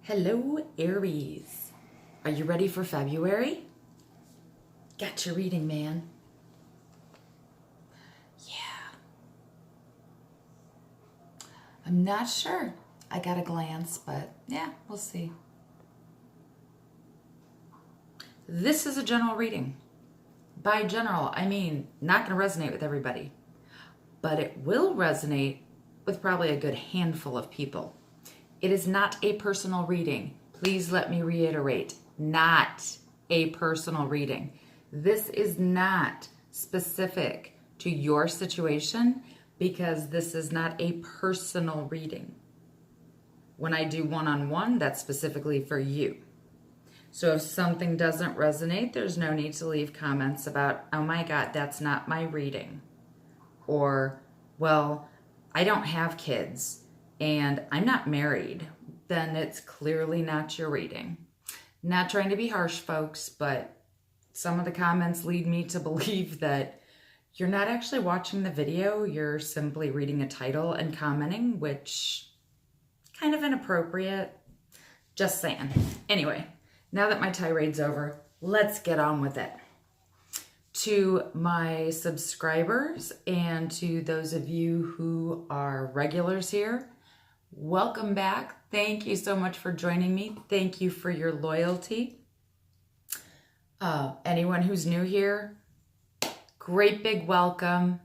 Hello, Aries. Are you ready for February? Got your reading, man. Yeah. I'm not sure. I got a glance, but yeah, we'll see. This is a general reading. By general, I mean not going to resonate with everybody, but it will resonate with probably a good handful of people. It is not a personal reading. Please let me reiterate, not a personal reading. This is not specific to your situation because this is not a personal reading. When I do one-on-one, that's specifically for you. So if something doesn't resonate, there's no need to leave comments about, oh my God, that's not my reading. Or, well, I don't have kids and I'm not married, then it's clearly not your reading. Not trying to be harsh, folks, but some of the comments lead me to believe that you're not actually watching the video, you're simply reading a title and commenting, which kind of inappropriate. Just saying. Anyway, now that my tirade's over, let's get on with it. To my subscribers and to those of you who are regulars here, welcome back. Thank you so much for joining me. Thank you for your loyalty. Anyone who's new here, great big welcome.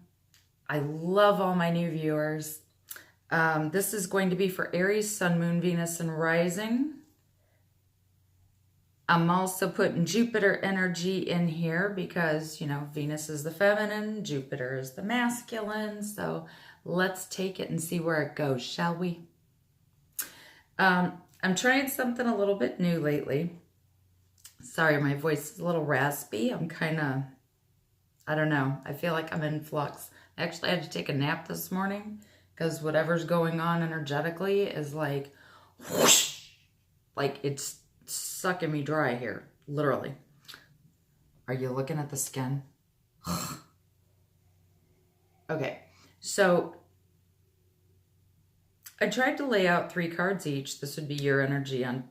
I love all my new viewers. This is going to be for Aries, Sun, Moon, Venus, and Rising. I'm also putting Jupiter energy in here because, you know, Venus is the feminine, Jupiter is the masculine. So let's take it and see where it goes, shall we? I'm trying something a little bit new lately. Sorry, my voice is a little raspy. I'm kind of, I don't know. I feel like I'm in flux. Actually, I had to take a nap this morning because whatever's going on energetically is like, whoosh, like it's sucking me dry here, literally. Are you looking at the skin? Okay, so I tried to lay out 3 cards each. This would be your energy on,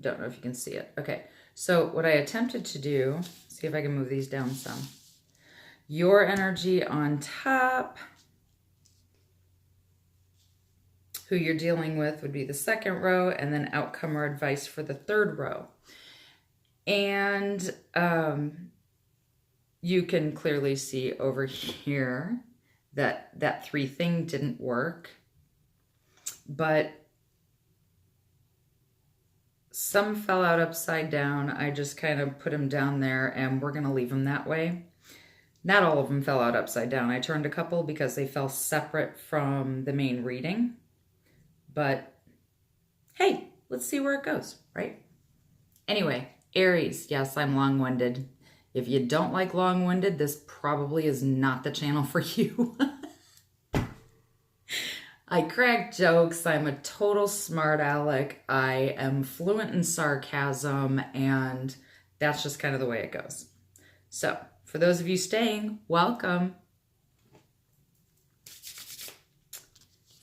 don't know if you can see it. Okay, so what I attempted to do, see if I can move these down some. Your energy on top, who you're dealing with would be the 2nd row, and then outcome or advice for the 3rd row. And you can clearly see over here that that 3 thing didn't work, but some fell out upside down. I just kind of put them down there and we're going to leave them that way. Not all of them fell out upside down. I turned a couple because they fell separate from the main reading. But hey, let's see where it goes, right? Anyway, Aries, yes, I'm long-winded. If you don't like long-winded, this probably is not the channel for you. I crack jokes. I'm a total smart aleck. I am fluent in sarcasm, and that's just kind of the way it goes. So, for those of you staying, welcome.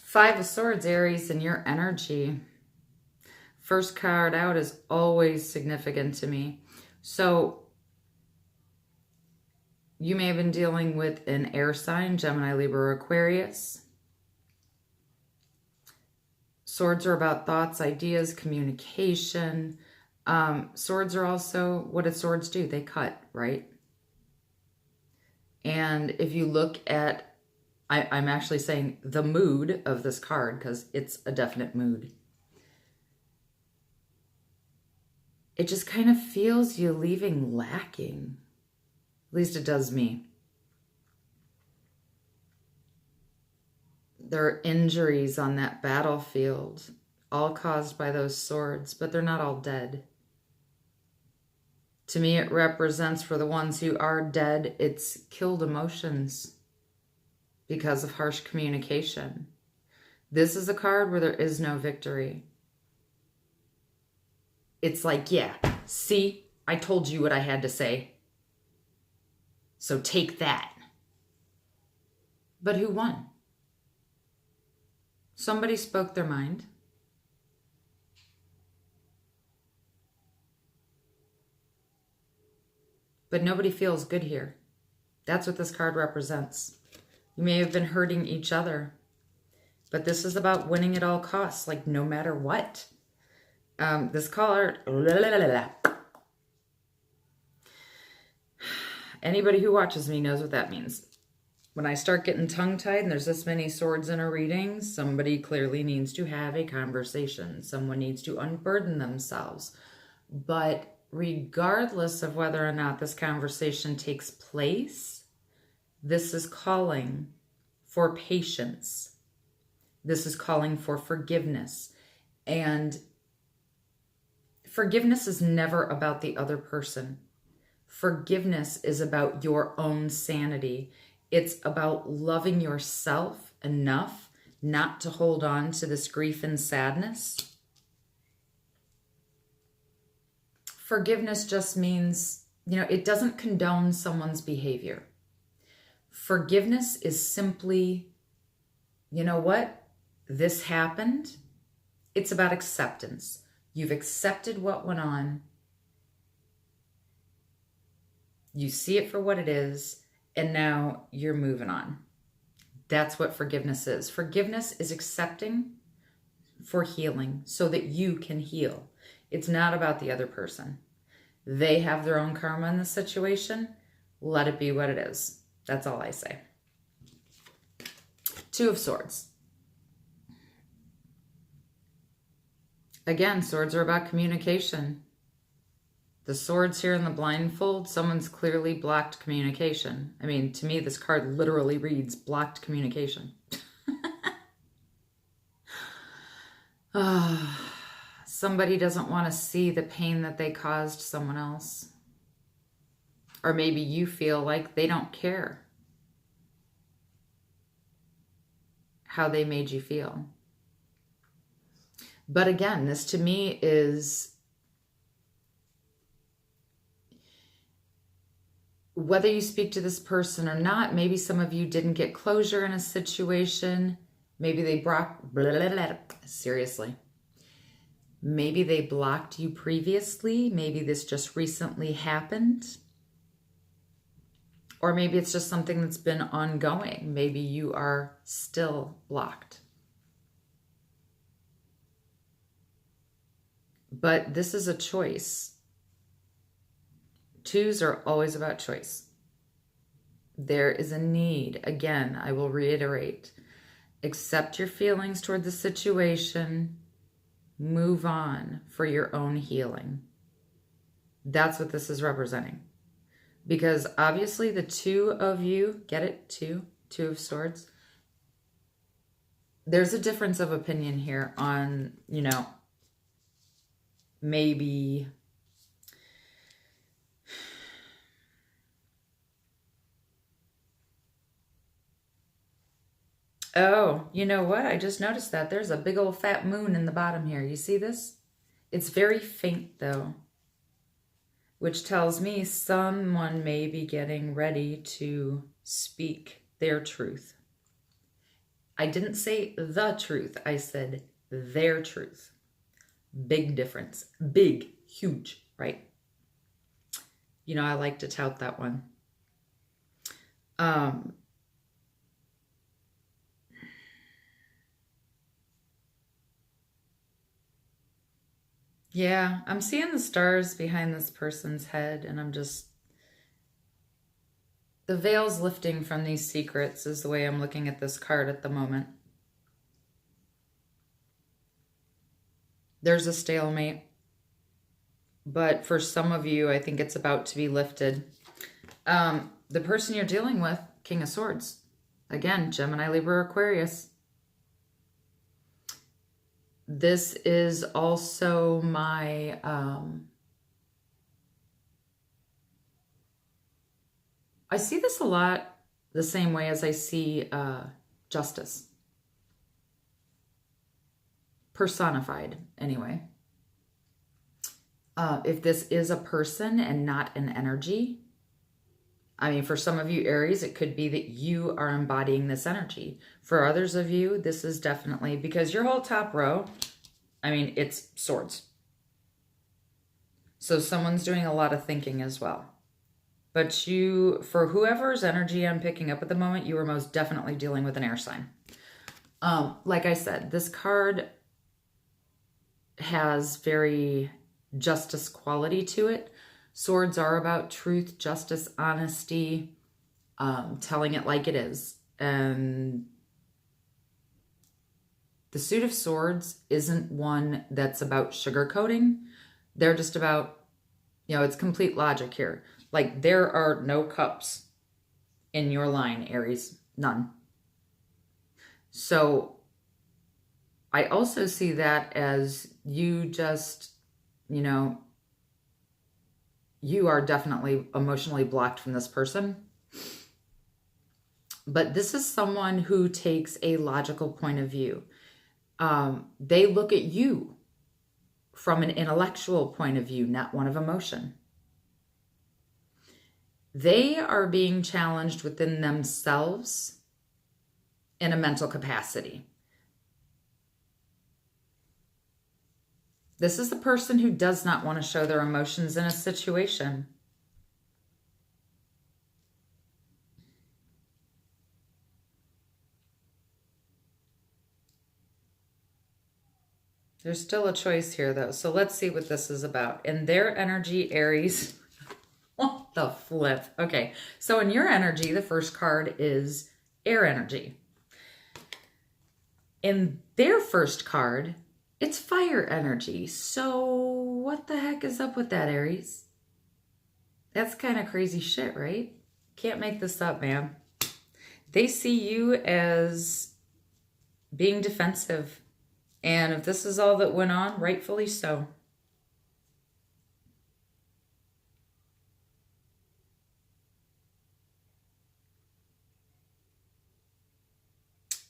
5 of Swords, Aries, and your energy. First card out is always significant to me. So, you may have been dealing with an air sign, Gemini, Libra, or Aquarius. Swords are about thoughts, ideas, communication. Swords are also, what do swords do? They cut, right? And if you look at, I'm actually saying the mood of this card because it's a definite mood. It just kind of feels you leaving lacking. At least it does me. There are injuries on that battlefield, all caused by those swords, but they're not all dead. To me, it represents, for the ones who are dead, it's killed emotions because of harsh communication. This is a card where there is no victory. It's like, yeah, see, I told you what I had to say. So take that. But who won? Somebody spoke their mind. but nobody feels good here. That's what this card represents. You may have been hurting each other, but this is about winning at all costs, like no matter what. This card, anybody who watches me knows what that means. When I start getting tongue-tied and there's this many swords in a reading, somebody clearly needs to have a conversation. Someone needs to unburden themselves. But regardless of whether or not this conversation takes place, this is calling for patience. This is calling for forgiveness. And forgiveness is never about the other person. Forgiveness is about your own sanity. It's about loving yourself enough not to hold on to this grief and sadness. Forgiveness just means, it doesn't condone someone's behavior. Forgiveness is simply, you know what? This happened. It's about acceptance. You've accepted what went on. You see it for what it is, and now you're moving on. That's what forgiveness is. Forgiveness is accepting for healing so that you can heal. It's not about the other person. They have their own karma in the situation. Let it be what it is. That's all I say. Two of Swords. Again, swords are about communication. The swords here in the blindfold, someone's clearly blocked communication. I mean, to me, this card literally reads blocked communication. Somebody doesn't want to see the pain that they caused someone else. Or maybe you feel like they don't care how they made you feel. But again, this to me is whether you speak to this person or not. Maybe some of you didn't get closure in a situation. Maybe they seriously. Maybe they blocked you previously. Maybe this just recently happened. Or maybe it's just something that's been ongoing. Maybe you are still blocked. But this is a choice. Twos are always about choice. There is a need. Again, I will reiterate. Accept your feelings toward the situation. Move on for your own healing. That's what this is representing. Because obviously the two of you, get it? Two of Swords. There's a difference of opinion here on, maybe oh, you know what? I just noticed that there's a big old fat moon in the bottom here. You see this? It's very faint though, which tells me someone may be getting ready to speak their truth. I didn't say the truth. I said their truth. Big difference. Big, huge, right? I like to tout that one. Yeah, I'm seeing the stars behind this person's head, and I'm just... The veil's lifting from these secrets is the way I'm looking at this card at the moment. There's a stalemate. But for some of you, I think it's about to be lifted. The person you're dealing with, King of Swords. Again, Gemini, Libra, Aquarius. This is also my... I see this a lot the same way as I see justice. Personified, anyway. If this is a person and not an energy, I mean, for some of you, Aries, it could be that you are embodying this energy. For others of you, this is definitely, because your whole top row, I mean, it's swords. So someone's doing a lot of thinking as well. But you, for whoever's energy I'm picking up at the moment, you are most definitely dealing with an air sign. Like I said, this card has very justice quality to it. Swords are about truth, justice, honesty, telling it like it is. And the Suit of Swords isn't one that's about sugarcoating. They're just about, it's complete logic here. Like, there are no cups in your line, Aries. None. So I also see that as you just, you are definitely emotionally blocked from this person. But this is someone who takes a logical point of view. They look at you from an intellectual point of view, not one of emotion. They are being challenged within themselves in a mental capacity. This is the person who does not want to show their emotions in a situation. There's still a choice here, though. So let's see what this is about. In their energy, Aries... What the flip? Okay, so in your energy, the first card is air energy. In their first card, it's fire energy. So what the heck is up with that, Aries? That's kind of crazy shit, right? Can't make this up, man. They see you as being defensive. And if this is all that went on, rightfully so.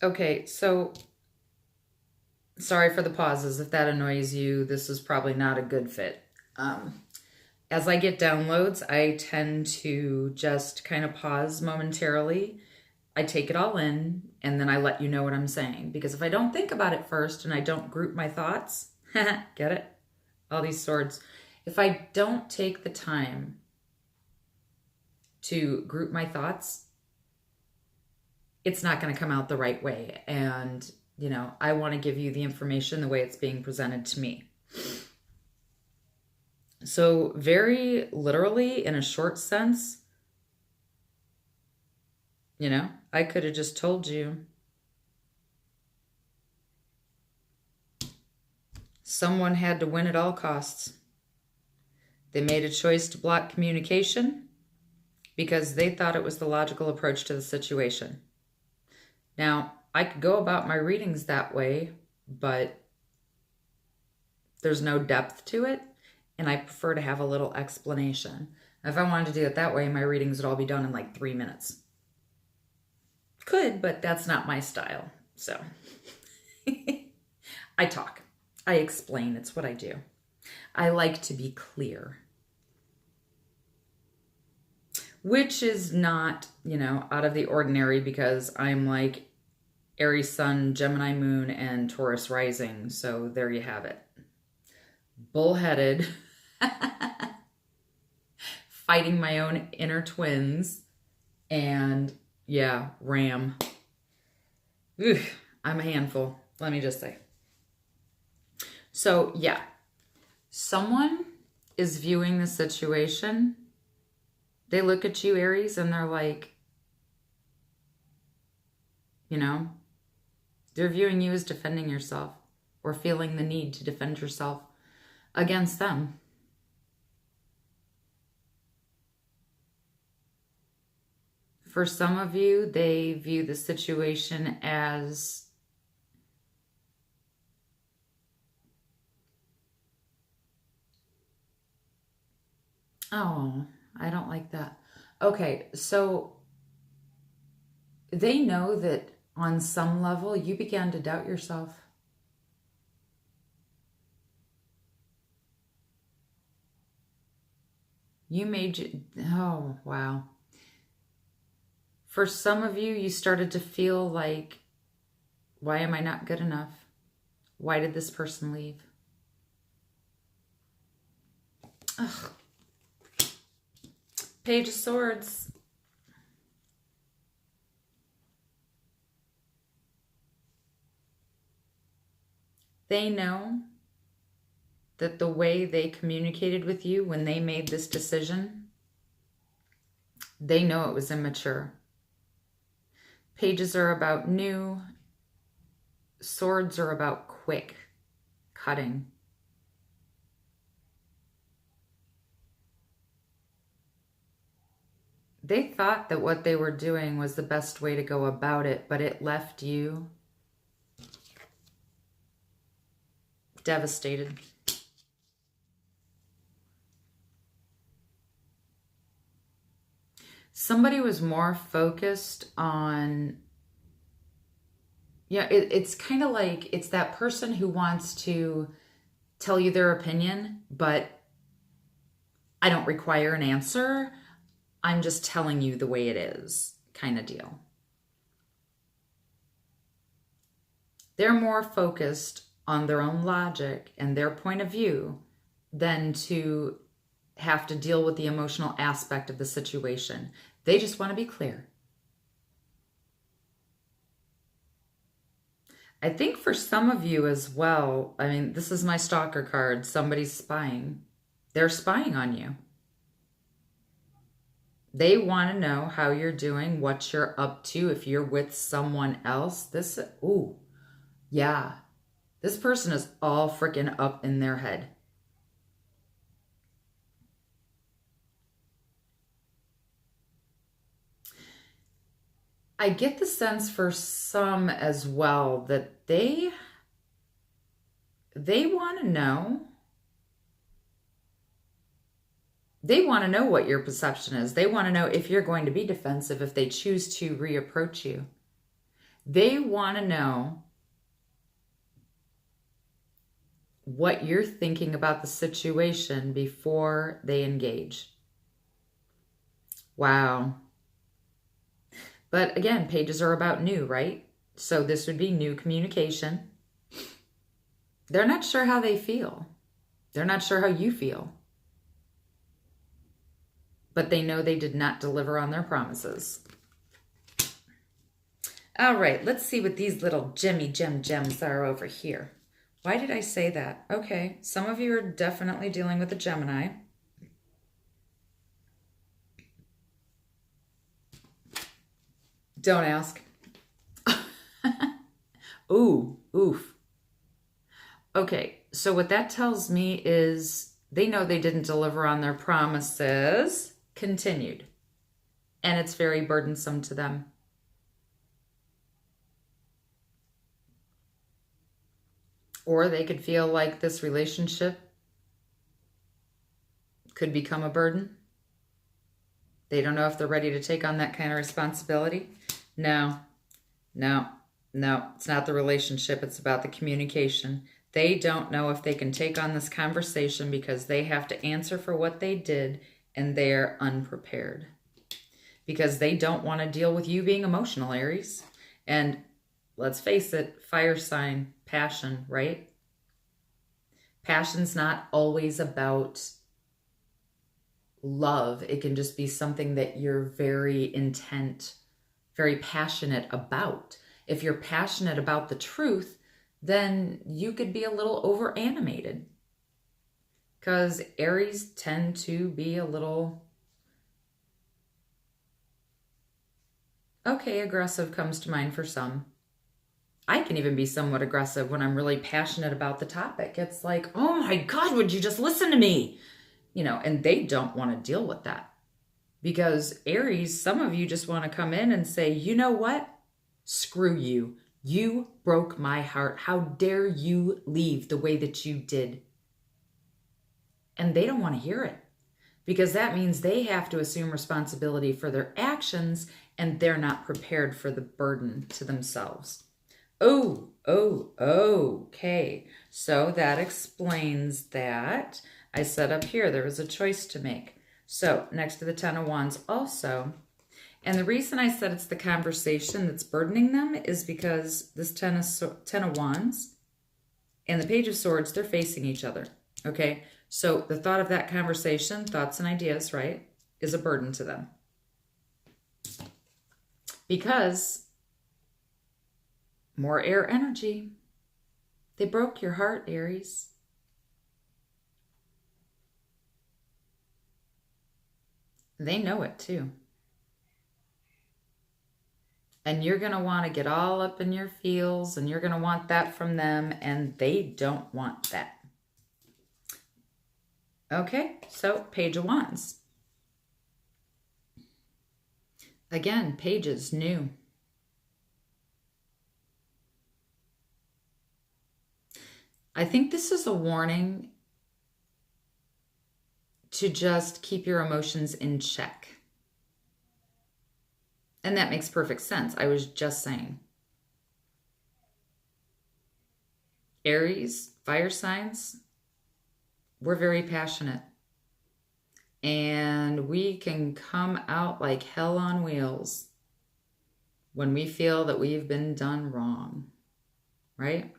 Okay, so sorry for the pauses. If that annoys you, this is probably not a good fit. As I get downloads, I tend to just kind of pause momentarily. I take it all in, and then I let you know what I'm saying. Because if I don't think about it first and I don't group my thoughts, get it? All these swords. If I don't take the time to group my thoughts, it's not going to come out the right way. And, I want to give you the information the way it's being presented to me. So very literally, in a short sense, I could have just told you someone had to win at all costs. They made a choice to block communication because they thought it was the logical approach to the situation. Now, I could go about my readings that way, but there's no depth to it, and I prefer to have a little explanation. If I wanted to do it that way, my readings would all be done in like 3 minutes. Could, but that's not my style. So I talk. I explain. It's what I do. I like to be clear. Which is not, out of the ordinary because I'm like Aries Sun, Gemini Moon, and Taurus Rising. So there you have it. Bullheaded. Fighting my own inner twins. And yeah, Ram. Ugh, I'm a handful, let me just say. So yeah, someone is viewing the situation. They look at you, Aries, and they're like, they're viewing you as defending yourself or feeling the need to defend yourself against them. For some of you, they view the situation as oh, I don't like that. Okay, so they know that on some level you began to doubt yourself. Oh, wow. For some of you, you started to feel like, why am I not good enough? Why did this person leave? Ugh. Page of Swords. They know that the way they communicated with you when they made this decision, they know it was immature. Pages are about new. Swords are about quick cutting. They thought that what they were doing was the best way to go about it, but it left you devastated. Somebody was more focused on, it's kind of like it's that person who wants to tell you their opinion, but I don't require an answer. I'm just telling you the way it is kind of deal. They're more focused on their own logic and their point of view than to have to deal with the emotional aspect of the situation. They just want to be clear. I think for some of you as well, I mean, this is my stalker card. Somebody's spying. They're spying on you. They want to know how you're doing, what you're up to, if you're with someone else. This person is all freaking up in their head. I get the sense for some as well that they want to know. They want to know what your perception is. They want to know if you're going to be defensive if they choose to reapproach you. They want to know what you're thinking about the situation before they engage. Wow. But again, pages are about new, right? So this would be new communication. They're not sure how they feel. They're not sure how you feel. But they know they did not deliver on their promises. All right, let's see what these little gems are over here. Why did I say that? Okay, some of you are definitely dealing with a Gemini. Don't ask. Ooh, oof. Okay, so what that tells me is they know they didn't deliver on their promises. Continued. And it's very burdensome to them. Or they could feel like this relationship could become a burden. They don't know if they're ready to take on that kind of responsibility. No, it's not the relationship. It's about the communication. They don't know if they can take on this conversation because they have to answer for what they did and they're unprepared. Because they don't want to deal with you being emotional, Aries. And let's face it, fire sign, passion, right? Passion's not always about love. It can just be something that you're very intent, very passionate about. If you're passionate about the truth, then you could be a little over animated. Because Aries tend to be a little, aggressive comes to mind for some. I can even be somewhat aggressive when I'm really passionate about the topic. It's like, oh my God, would you just listen to me? And they don't want to deal with that. Because Aries, some of you just want to come in and say, you know what? Screw you. You broke my heart. How dare you leave the way that you did? And they don't want to hear it. Because that means they have to assume responsibility for their actions and they're not prepared for the burden to themselves. Okay. So that explains that. I said up here there was a choice to make. So next to the Ten of Wands also. And the reason I said it's the conversation that's burdening them is because this Ten of Wands and the Page of Swords, they're facing each other. Okay. So the thought of that conversation, thoughts and ideas, right? is a burden to them. Because more air energy. They broke your heart, Aries. They know it too. And you're going to want to get all up in your feels, and you're going to want that from them, and they don't want that. Okay, so Page of Wands. Again, pages, new. I think this is a warning to just keep your emotions in check. And that makes perfect sense. I was just saying. Aries, fire signs, we're very passionate. And we can come out like hell on wheels when we feel that we've been done wrong, right?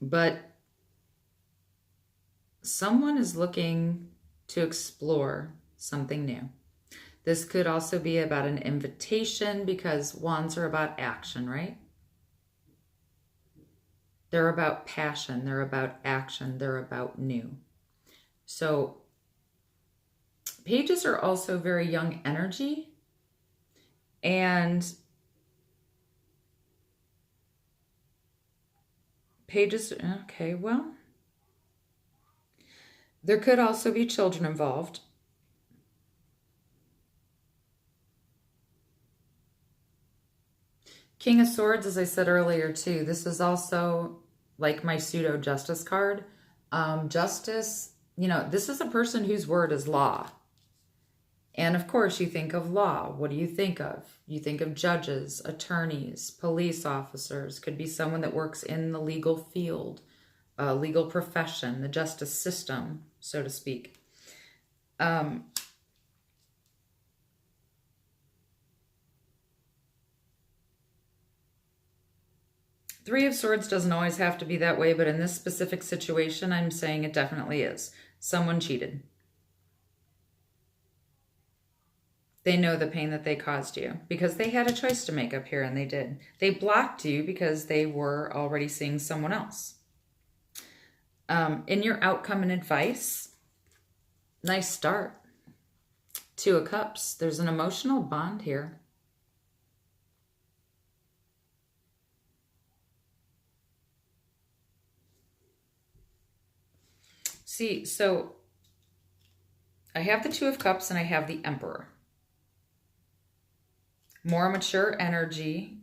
But someone is looking to explore something new. This could also be about an invitation, because wands are about action, right? They're about passion. They're about action. They're about new. So pages are also very young energy. And pages, okay, well, there could also be children involved. King of Swords, as I said earlier too, this is also like my pseudo justice card. Justice, you know, this is a person whose word is law. And of course you think of law. What do you think of? You think of judges, attorneys, police officers. Could be someone that works in the legal field, legal profession, the justice system, so to speak. Three of Swords doesn't always have to be that way, but in this specific situation, I'm saying it definitely is. Someone cheated. They know the pain that they caused you because they had a choice to make up here, and they did. They blocked you because they were already seeing someone else. In your outcome and advice, nice start. Two of Cups. There's an emotional bond here. See, so I have the Two of Cups and I have the Emperor. More mature energy.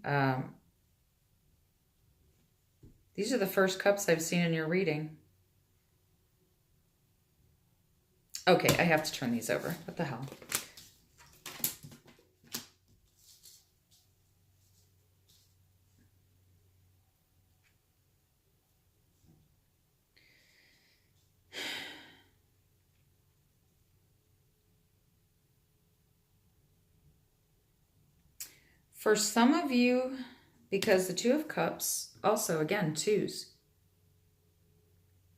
These are the first cups I've seen in your reading. Okay, I have to turn these over. What the hell? For some of you, because the Two of Cups, also, again, twos.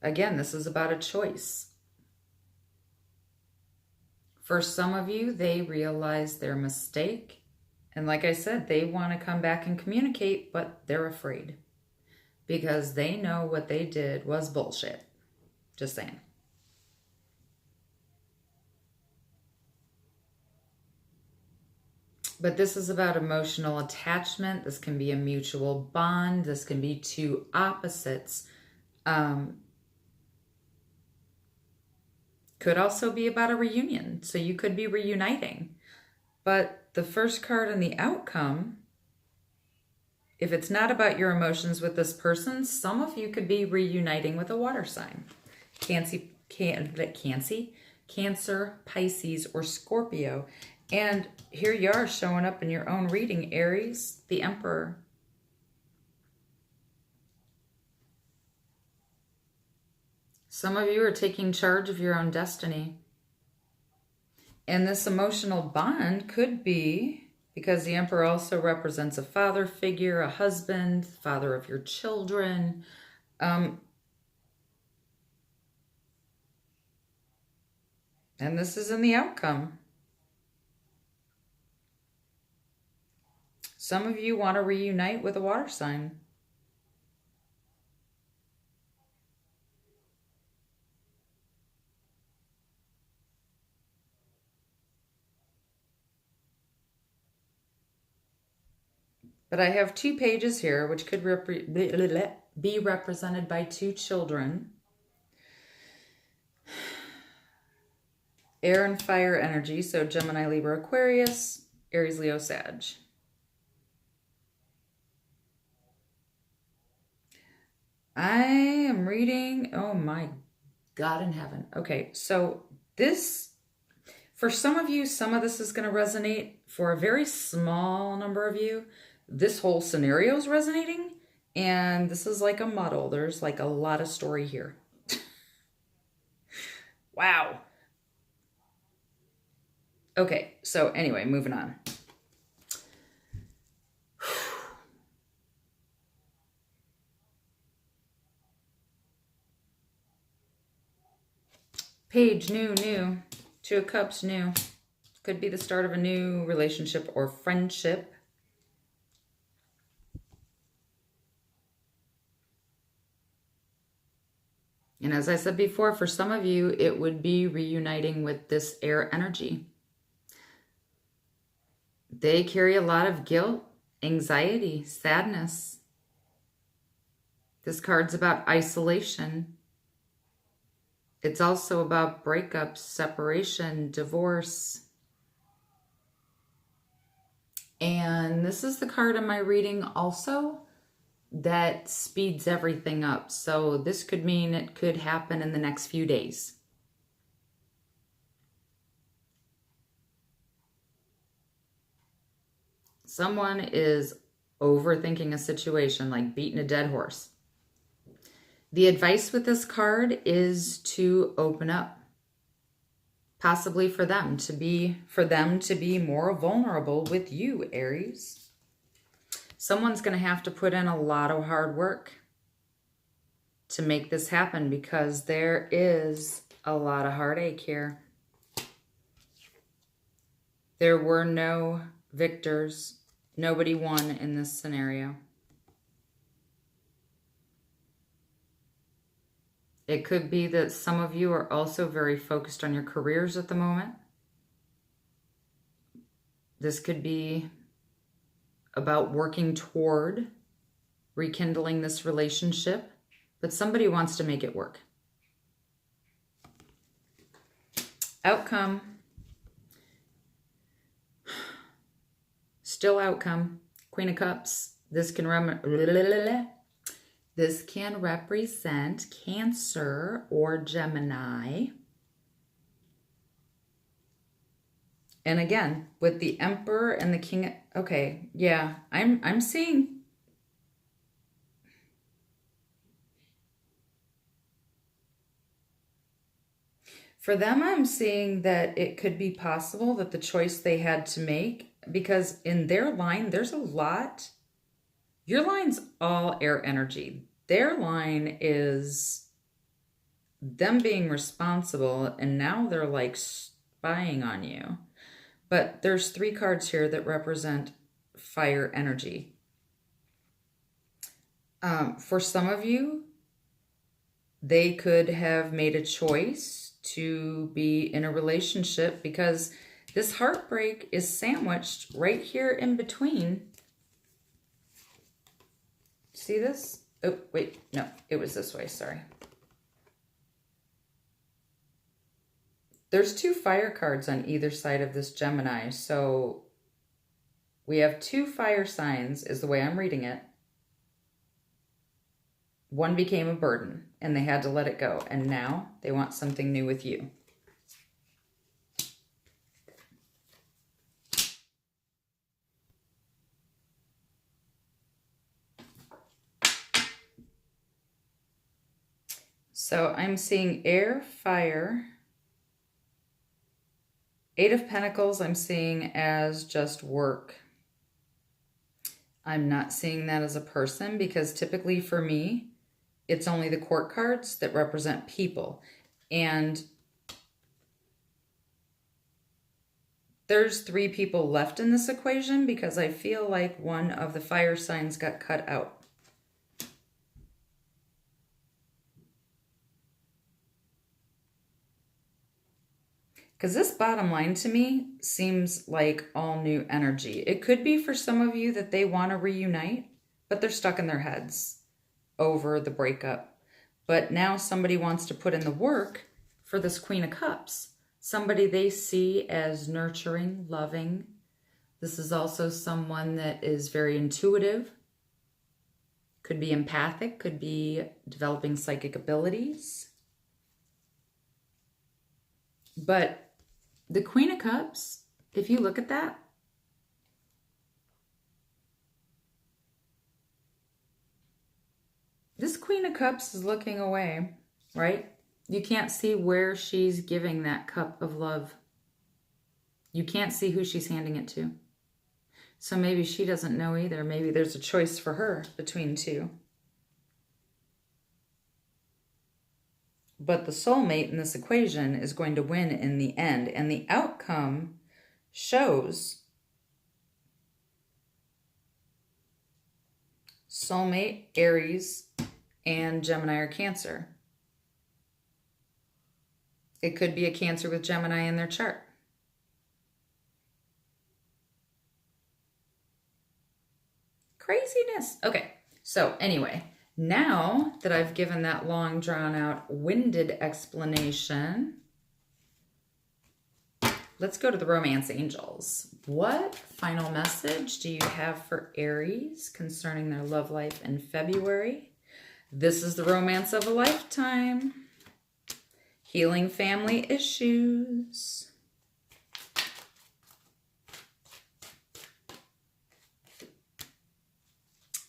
Again, this is about a choice. For some of you, they realize their mistake. And like I said, they want to come back and communicate, but they're afraid. Because they know what they did was bullshit. Just saying. But this is about emotional attachment. This can be a mutual bond. This can be two opposites. Could also be about a reunion. So you could be reuniting. But the first card in the outcome, if it's not about your emotions with this person, some of you could be reuniting with a water sign. Cancer, Pisces, or Scorpio. And here you are showing up in your own reading, Aries, the Emperor. Some of you are taking charge of your own destiny. And this emotional bond could be, because the Emperor also represents a father figure, a husband, father of your children. And this is in the outcome. Some of you want to reunite with a water sign. But I have 2 pages here, which could be represented by 2 children. Air and fire energy, so Gemini, Libra, Aquarius, Aries, Leo, Sag. I am reading, oh my God in heaven. Okay, so this, for some of you, some of this is going to resonate. For a very small number of you, this whole scenario is resonating, and this is like a muddle. There's like a lot of story here. Wow. Okay, so anyway, moving on. Page, new. 2 of Cups, new. Could be the start of a new relationship or friendship. And as I said before, for some of you, it would be reuniting with this air energy. They carry a lot of guilt, anxiety, sadness. This card's about isolation. It's also about breakups, separation, divorce. And this is the card in my reading also that speeds everything up. So this could mean it could happen in the next few days. Someone is overthinking a situation, like beating a dead horse. The advice with this card is to open up. Possibly for them to be more vulnerable with you, Aries. Someone's going to have to put in a lot of hard work to make this happen, because there is a lot of heartache here. There were no victors. Nobody won in this scenario. It could be that some of you are also very focused on your careers at the moment. This could be about working toward rekindling this relationship, but somebody wants to make it work. Outcome. Still outcome. Queen of Cups. This can represent Cancer or Gemini. And again, with the Emperor and the King. Okay, yeah, I'm seeing. For them, I'm seeing that it could be possible that the choice they had to make, because in their line, there's a lot. Your line's all air energy. Their line is them being responsible, and now they're like spying on you. But there's 3 cards here that represent fire energy. For some of you, they could have made a choice to be in a relationship, because this heartbreak is sandwiched right here in between. See this? Oh, wait, no, it was this way, sorry. There's 2 fire cards on either side of this Gemini, so we have 2 fire signs is the way I'm reading it. One became a burden, and they had to let it go, and now they want something new with you. So I'm seeing air, fire. 8 of Pentacles I'm seeing as just work. I'm not seeing that as a person, because typically for me, it's only the court cards that represent people. And There's 3 people left in this equation because I feel like one of the fire signs got cut out. Because this bottom line to me seems like all new energy. It could be for some of you that they want to reunite, but they're stuck in their heads over the breakup. But now somebody wants to put in the work for this Queen of Cups. Somebody they see as nurturing, loving. This is also someone that is very intuitive. Could be empathic, could be developing psychic abilities. But the Queen of Cups, if you look at that, this Queen of Cups is looking away, right? You can't see where she's giving that cup of love. You can't see who she's handing it to. So maybe she doesn't know either. Maybe there's a choice for her between 2. But the soulmate in this equation is going to win in the end. And the outcome shows soulmate, Aries, and Gemini or Cancer. It could be a Cancer with Gemini in their chart. Craziness. Okay, so anyway, now that I've given that long, drawn-out, winded explanation, let's go to the romance angels. What final message do you have for Aries concerning their love life in February? This is the romance of a lifetime. Healing family issues.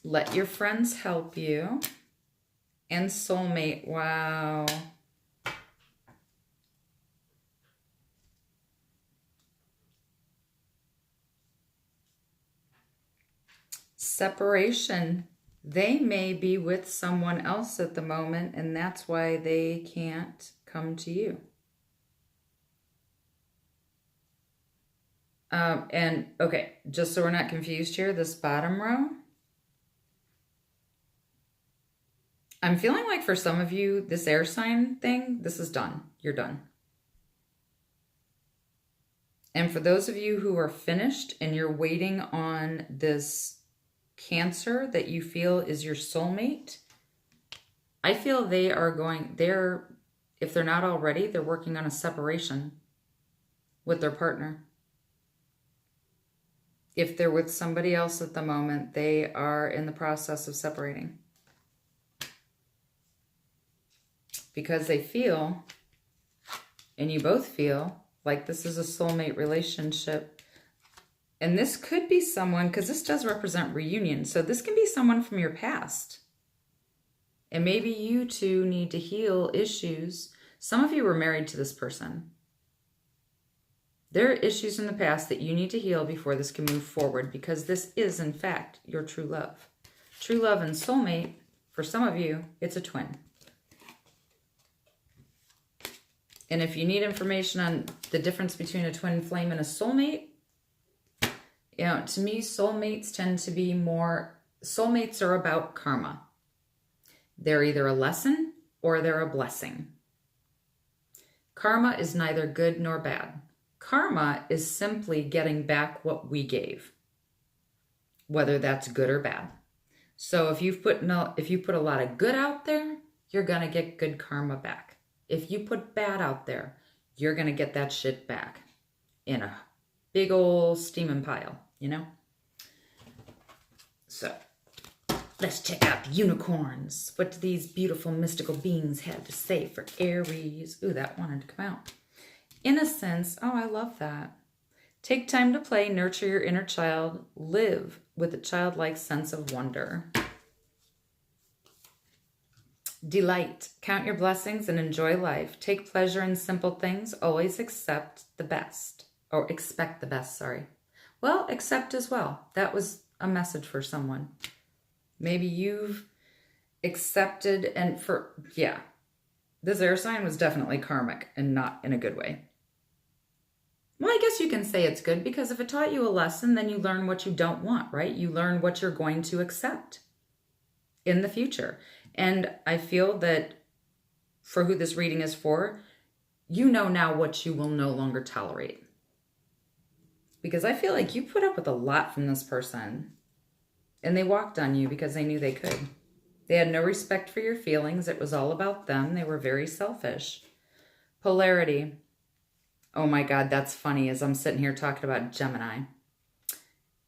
Let your friends help you. And soulmate, wow. Separation. They may be with someone else at the moment, and that's why they can't come to you. And okay, just so we're not confused here, this bottom row, I'm feeling like for some of you, this air sign thing, this is done. You're done. And for those of you who are finished and you're waiting on this Cancer that you feel is your soulmate, I feel they are if they're not already, they're working on a separation with their partner. If they're with somebody else at the moment, they are in the process of separating. Because they feel, and you both feel, like this is a soulmate relationship. And this could be someone, because this does represent reunion, so this can be someone from your past. And maybe you two need to heal issues. Some of you were married to this person. There are issues in the past that you need to heal before this can move forward, because this is, in fact, your true love. True love and soulmate, for some of you, it's a twin. And if you need information on the difference between a twin flame and a soulmate, you know, to me, soulmates tend to be more, soulmates are about karma. They're either a lesson or they're a blessing. Karma is neither good nor bad. Karma is simply getting back what we gave, whether that's good or bad. So if you put a lot of good out there, you're going to get good karma back. If you put bad out there, you're going to get that shit back in a big old steaming pile, you know? So let's check out the unicorns. What do these beautiful mystical beings have to say for Aries? Ooh, that wanted to come out. Innocence. Oh, I love that. Take time to play, nurture your inner child, live with a childlike sense of wonder. Delight. Count your blessings and enjoy life. Take pleasure in simple things. Always accept the best. Or expect the best, sorry. Well, accept as well. That was a message for someone. Maybe you've accepted and this air sign was definitely karmic and not in a good way. Well, I guess you can say it's good because if it taught you a lesson, then you learn what you don't want, right? You learn what you're going to accept in the future. And I feel that for who this reading is for, you know now what you will no longer tolerate. Because I feel like you put up with a lot from this person and they walked on you because they knew they could. They had no respect for your feelings. It was all about them. They were very selfish. Polarity. Oh my God, that's funny as I'm sitting here talking about Gemini.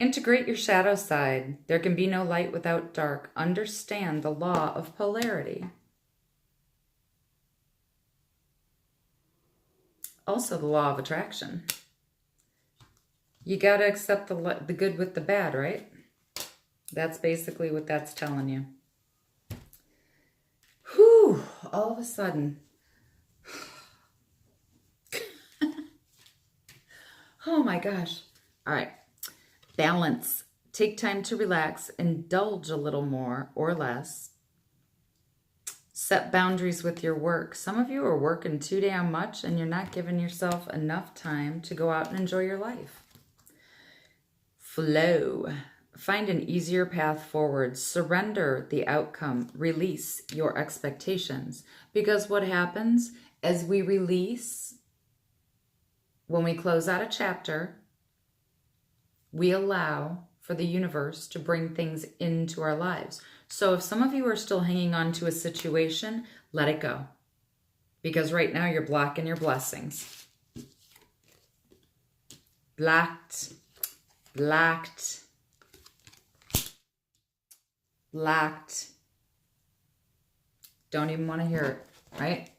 Integrate your shadow side. There can be no light without dark. Understand the law of polarity. Also the law of attraction. You got to accept the good with the bad, right? That's basically what that's telling you. Whew, all of a sudden. Oh my gosh. All right. Balance. Take time to relax. Indulge a little more or less. Set boundaries with your work. Some of you are working too damn much and you're not giving yourself enough time to go out and enjoy your life. Flow. Find an easier path forward. Surrender the outcome. Release your expectations. Because what happens as we release, when we close out a chapter, we allow for the universe to bring things into our lives. So if some of you are still hanging on to a situation, let it go. Because right now you're blocking your blessings. Blocked. Blocked. Blocked. Don't even want to hear it, right?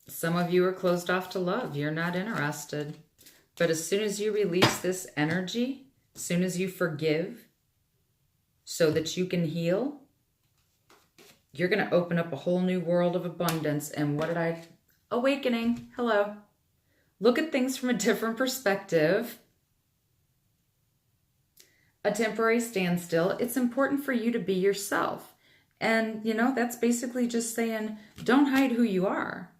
Some of you are closed off to love. You're not interested. But as soon as you release this energy, as soon as you forgive so that you can heal, you're going to open up a whole new world of abundance. And what did I... Awakening. Hello. Look at things from a different perspective. A temporary standstill. It's important for you to be yourself. And, you know, that's basically just saying, don't hide who you are.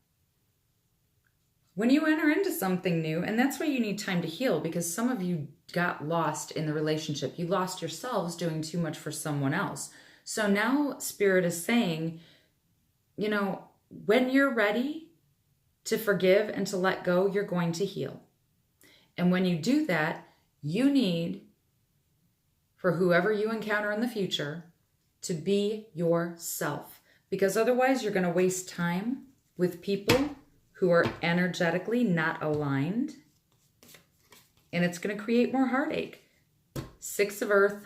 When you enter into something new, and that's why you need time to heal, because some of you got lost in the relationship. You lost yourselves doing too much for someone else. So now Spirit is saying, you know, when you're ready to forgive and to let go, you're going to heal. And when you do that, you need, for whoever you encounter in the future, to be yourself. Because otherwise you're going to waste time with people who are energetically not aligned. And it's going to create more heartache. 6 of Earth.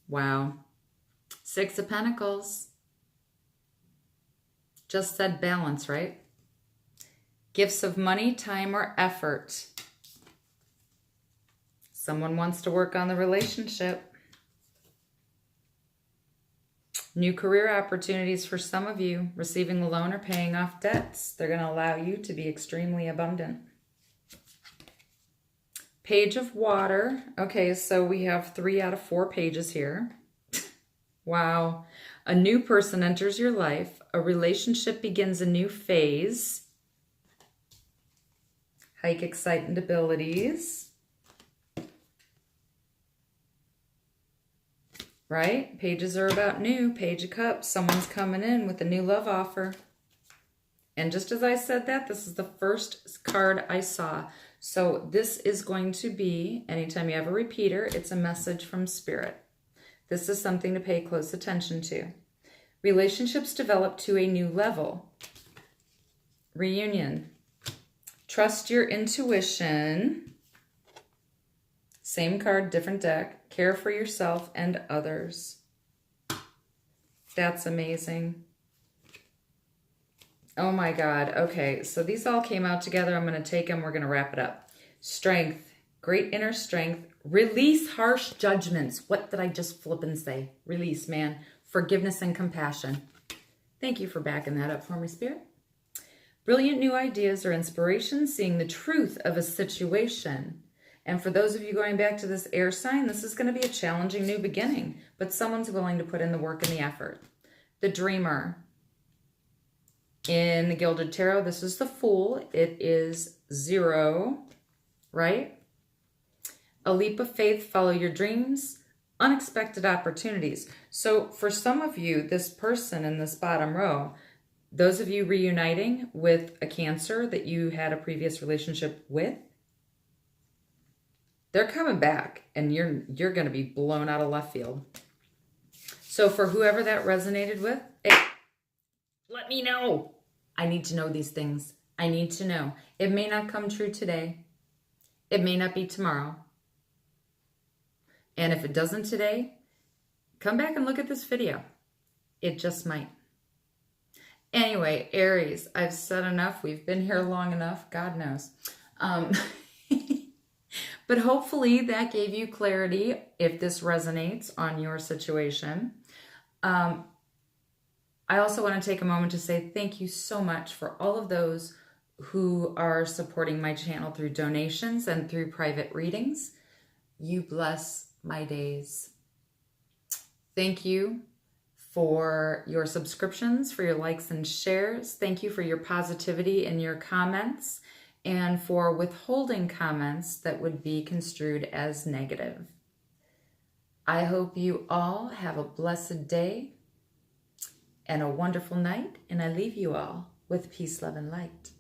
Wow. 6 of Pentacles. Just said balance, right? Gifts of money, time, or effort. Someone wants to work on the relationship. New career opportunities for some of you. Receiving a loan or paying off debts. They're going to allow you to be extremely abundant. Page of Water. Okay, so we have 3 out of 4 pages here. Wow. A new person enters your life. A relationship begins a new phase. Hike excitement abilities. Right? Pages are about new. Page of Cups. Someone's coming in with a new love offer. And just as I said that, this is the first card I saw. So this is going to be, anytime you have a repeater, it's a message from Spirit. This is something to pay close attention to. Relationships develop to a new level. Reunion. Trust your intuition. Same card, different deck. Care for yourself and others. That's amazing. Oh my God. Okay, so these all came out together. I'm going to take them. We're going to wrap it up. Strength. Great inner strength. Release harsh judgments. What did I just flip and say? Release, man. Forgiveness and compassion. Thank you for backing that up for me, Spirit. Brilliant new ideas or inspiration. Seeing the truth of a situation. And for those of you going back to this air sign, this is going to be a challenging new beginning. But someone's willing to put in the work and the effort. The Dreamer. In the Gilded Tarot, this is the Fool. It is 0, right? A leap of faith, follow your dreams, unexpected opportunities. So for some of you, this person in this bottom row, those of you reuniting with a Cancer that you had a previous relationship with, they're coming back and you're going to be blown out of left field. So for whoever that resonated with, hey, let me know. I need to know these things. I need to know. It may not come true today. It may not be tomorrow. And if it doesn't today, come back and look at this video. It just might. Anyway, Aries, I've said enough. We've been here long enough. God knows. But hopefully that gave you clarity if this resonates on your situation. I also want to take a moment to say thank you so much for all of those who are supporting my channel through donations and through private readings. You bless my days. Thank you for your subscriptions, for your likes and shares. Thank you for your positivity in your comments and for withholding comments that would be construed as negative. I hope you all have a blessed day and a wonderful night, and I leave you all with peace, love, and light.